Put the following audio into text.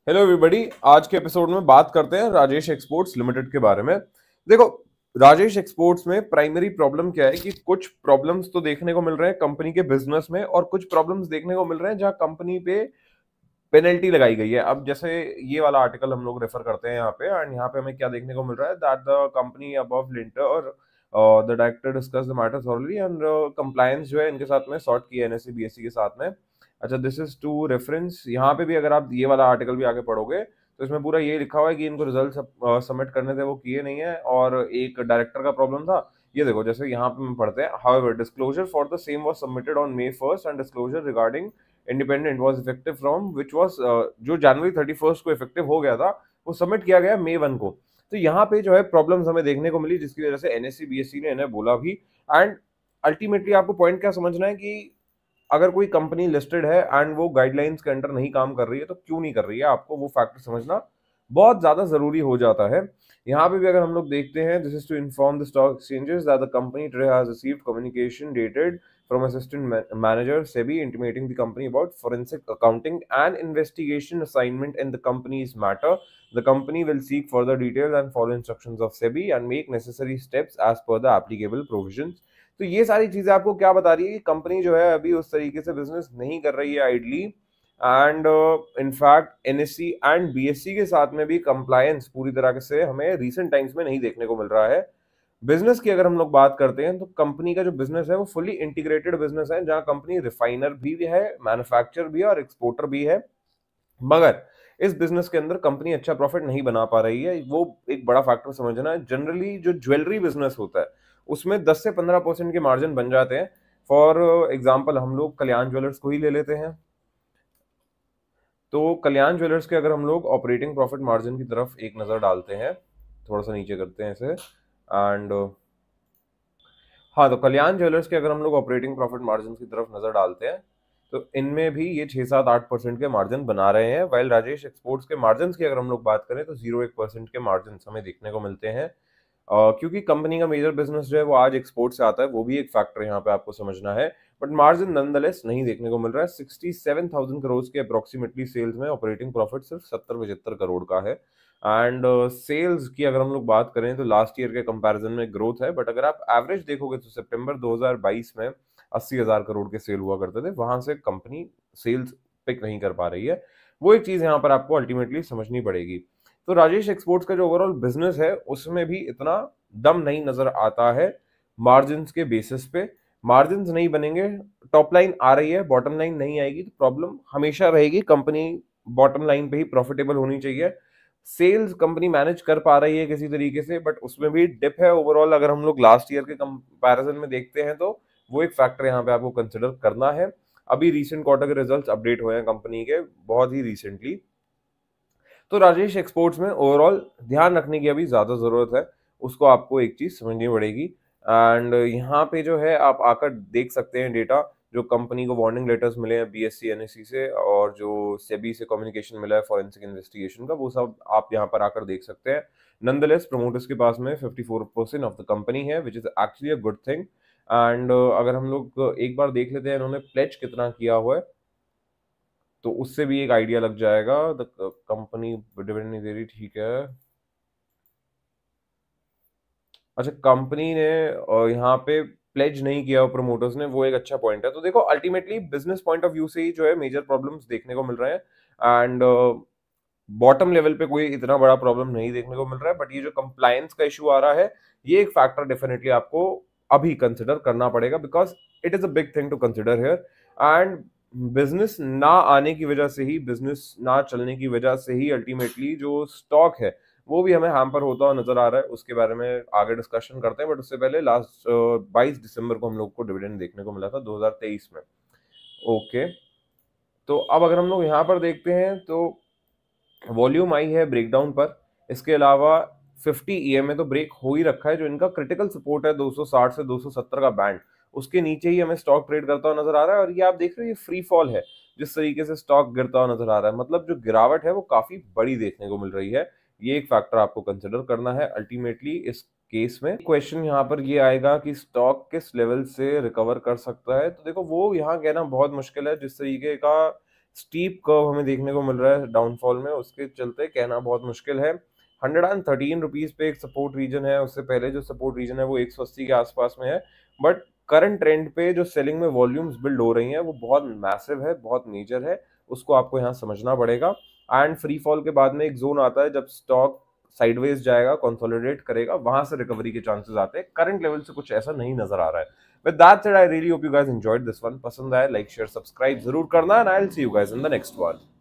Hello everybody. आज के episode में बात करते हैं राजेश एक्सपोर्ट्स लिमिटेड के बारे में। देखो, राजेश एक्सपोर्ट्स में प्राइमरी प्रॉब्लम क्या है कि कुछ प्रॉब्लम्स तो देखने को मिल रहे हैं कंपनी के बिजनेस में और कुछ प्रॉब्लम्स देखने को मिल रहे हैं जहां कंपनी पे पेनल्टी लगाई गई है। अब जैसे ये वाला आर्टिकल हम लोग रेफर करते हैं यहाँ पे, एंड यहाँ पे हमें क्या देखने को मिल रहा है that the company above lintel the director discuss the matter thoroughly and compliance जो है इनके साथ में सॉर्ट की एनएससी बीएससी के साथ में। अच्छा, दिस इज टू रेफरेंस। यहाँ पे भी अगर आप ये वाला आर्टिकल भी आगे पढ़ोगे तो इसमें पूरा ये लिखा हुआ है कि इनको रिजल्ट सबमिट करने थे, वो किए नहीं है, और एक डायरेक्टर का प्रॉब्लम था। ये देखो, जैसे यहाँ पे हम पढ़ते हैं, however disclosure for the same was submitted on May 1st and disclosure regarding independent was effective from which was जो जनवरी 31st को इफेक्टिव हो गया था, वो सबमिट किया गया May 1 को। तो यहाँ पे जो है प्रॉब्लम्स हमें देखने को मिली, जिसकी वजह से एनएससी बीएससी ने इन्हें बोला भी। एंड अल्टीमेटली आपको पॉइंट क्या समझना है कि अगर कोई कंपनी लिस्टेड है एंड वो गाइडलाइंस के अंडर नहीं काम कर रही है तो क्यों नहीं कर रही है, आपको वो फैक्टर समझना बहुत ज्यादा जरूरी हो जाता है। यहाँ पे भी अगर हम लोग देखते हैं, this is to inform the stock exchanges that the company today has received communication dated from assistant manager SEBI intimating the company about forensic accounting and investigation assignment in the company's matter. The company will seek further details and follow instructions of SEBI and make necessary steps as per the applicable provisions. तो ये सारी चीजें आपको क्या बता रही है कि कंपनी जो है अभी उस तरीके से बिजनेस नहीं कर रही है ideally, and in fact NSC and BSc के साथ में भी कंप्लायंस पूरी तरह से हमें रीसेंट टाइम्स में नहीं देखने को मिल रहा है। बिजनेस की अगर हम लोग बात करते हैं तो कंपनी का जो बिजनेस है वो फुली इंटीग्रेटेड बिजनेस है, जहां कंपनी रिफाइनर भी है, मैन्युफैक्चर भी है और एक्सपोर्टर भी है। मगर इस बिजनेस के अंदर कंपनी अच्छा प्रॉफिट नहीं बना पा रही है, वो एक बड़ा फैक्टर समझना है। जनरली जो ज्वेलरी बिजनेस होता है उसमें 10 से 15% के मार्जिन बन जाते हैं। फॉर एग्जाम्पल हम लोग कल्याण ज्वेलर्स को ही ले लेते हैं। तो कल्याण ज्वेलर्स के अगर हम लोग ऑपरेटिंग प्रॉफिट मार्जिन की तरफ एक नजर डालते हैं, थोड़ा सा नीचे करते हैं इसे, एंड हाँ, तो कल्याण ज्वेलर्स के अगर हम लोग ऑपरेटिंग प्रॉफिट मार्जिन की तरफ नजर डालते हैं तो इनमें भी ये 6-7-8% के मार्जिन बना रहे हैं। वाइल राजेश एक्सपोर्ट्स के मार्जिन की अगर हम लोग बात करें तो 0.1% के मार्जिन हमें देखने को मिलते हैं। क्योंकि कंपनी का मेजर बिजनेस जो है वो आज एक्सपोर्ट से आता है, वो भी एक फैक्टर यहाँ पे आपको समझना है। बट मार्जिन नॉनदलेस नहीं देखने को मिल रहा है। 67,000 करोड़ के अप्रोक्सीमेटली सेल्स में ऑपरेटिंग प्रॉफिट सिर्फ 70-75 करोड़ का है। एंड सेल्स की अगर हम लोग बात करें तो लास्ट ईयर के कंपैरिजन में ग्रोथ है, बट अगर आप एवरेज देखोगे तो सितंबर 2022 में 80,000 करोड़ के सेल हुआ करते थे, वहां से कंपनी सेल्स पिक नहीं कर पा रही है। वो एक चीज यहाँ पर आपको अल्टीमेटली समझनी पड़ेगी। तो राजेश एक्सपोर्ट्स का जो ओवरऑल बिजनेस है उसमें भी इतना दम नहीं नजर आता है मार्जिन के बेसिस पे। मार्जिन नहीं बनेंगे, टॉप लाइन आ रही है, बॉटम लाइन नहीं आएगी, तो प्रॉब्लम हमेशा रहेगी। कंपनी बॉटम लाइन पे ही प्रॉफिटेबल होनी चाहिए। सेल्स कंपनी मैनेज कर पा रही है किसी तरीके से, बट उसमें भी डिप है ओवरऑल। अगर हम लोग लास्ट ईयर के कंपैरिजन में देखते हैं तो वो एक फैक्टर यहाँ पे आपको कंसिडर करना है। अभी रिसेंट क्वार्टर के रिजल्ट्स अपडेट हुए हैं कंपनी के बहुत ही रिसेंटली। तो राजेश एक्सपोर्ट्स में ओवरऑल ध्यान रखने की अभी ज्यादा जरूरत है, उसको आपको एक चीज समझनी पड़ेगी। एंड यहाँ पे जो है आप आकर देख सकते हैं डेटा, जो कंपनी को वार्निंग लेटर्स मिले हैं बीएससी एनएससी से, और जो सेबी से कम्युनिकेशन मिला है फॉरेंसिक इन्वेस्टिगेशन का, वो सब आप यहाँ पर आकर देख सकते हैं। नंदलेस प्रमोटर्स के पास में 54% ऑफ द कंपनी है, which is actually a good thing. And अगर हम लोग एक बार देख लेते हैं इन्होंने प्लेज कितना किया हुआ है, तो उससे भी एक आइडिया लग जाएगा। द कंपनी डिविडेंड नहीं दे रही, ठीक है। अच्छा, कंपनी ने यहाँ पे प्लेज नहीं किया प्रमोटर्स ने, वो एक अच्छा पॉइंट है। तो देखो, ultimately business point of view से ही जो है मेजर प्रॉब्लम्स देखने को मिल रहे हैं, एंड बॉटम लेवल पे कोई इतना बड़ा प्रॉब्लम नहीं देखने को मिल रहा है। बट ये जो कंप्लायंस का इशू आ रहा है, ये एक फैक्टर डेफिनेटली आपको अभी कंसिडर करना पड़ेगा, because it is a big thing to consider here. And business ना आने की वजह से ही, बिजनेस ना चलने की वजह से ही अल्टीमेटली जो स्टॉक है वो भी हमें हैम्पर होता हुआ नजर आ रहा है। उसके बारे में आगे डिस्कशन करते हैं, बट उससे पहले लास्ट 22 दिसंबर को हम लोग को डिविडेंड देखने को मिला था 2023 में। ओके, तो अब अगर हम लोग यहाँ पर देखते हैं तो वॉल्यूम आई है ब्रेकडाउन पर। इसके अलावा 50 ईएमए तो ब्रेक हो ही रखा है, जो इनका क्रिटिकल सपोर्ट है 260 से 270 का बैंड, उसके नीचे ही हमें स्टॉक ट्रेड करता हुआ नजर आ रहा है। और ये आप देख रहे हो, ये फ्री फॉल है, जिस तरीके से स्टॉक गिरता हुआ नजर आ रहा है, मतलब जो गिरावट है वो काफी बड़ी देखने को मिल रही है। ये एक फैक्टर आपको कंसिडर करना है अल्टीमेटली इस केस में। क्वेश्चन यहाँ पर ये आएगा कि स्टॉक किस लेवल से रिकवर कर सकता है, तो देखो वो यहाँ कहना बहुत मुश्किल है। जिस तरीके का स्टीप कर्व हमें देखने को मिल रहा है डाउनफॉल में, उसके चलते कहना बहुत मुश्किल है। 113 रुपीज पे एक सपोर्ट रीजन है, उससे पहले जो सपोर्ट रीजन है वो 180 के आसपास में है। बट करंट ट्रेंड पे जो सेलिंग में वॉल्यूम्स बिल्ड हो रही हैं वो बहुत मैसिव है, बहुत मेजर है, उसको आपको यहाँ समझना पड़ेगा। एंड फ्री फॉल के बाद में एक जोन आता है जब स्टॉक साइडवेज जाएगा, कंसोलिडेट करेगा, वहां से रिकवरी के चांसेस आते हैं। करंट लेवल से कुछ ऐसा नहीं नजर आ रहा है। With that said, I really hope you guys enjoyed this one. पसंद आया लाइक शेयर सब्सक्राइब जरूर करना, and I'll see you guys in the next one.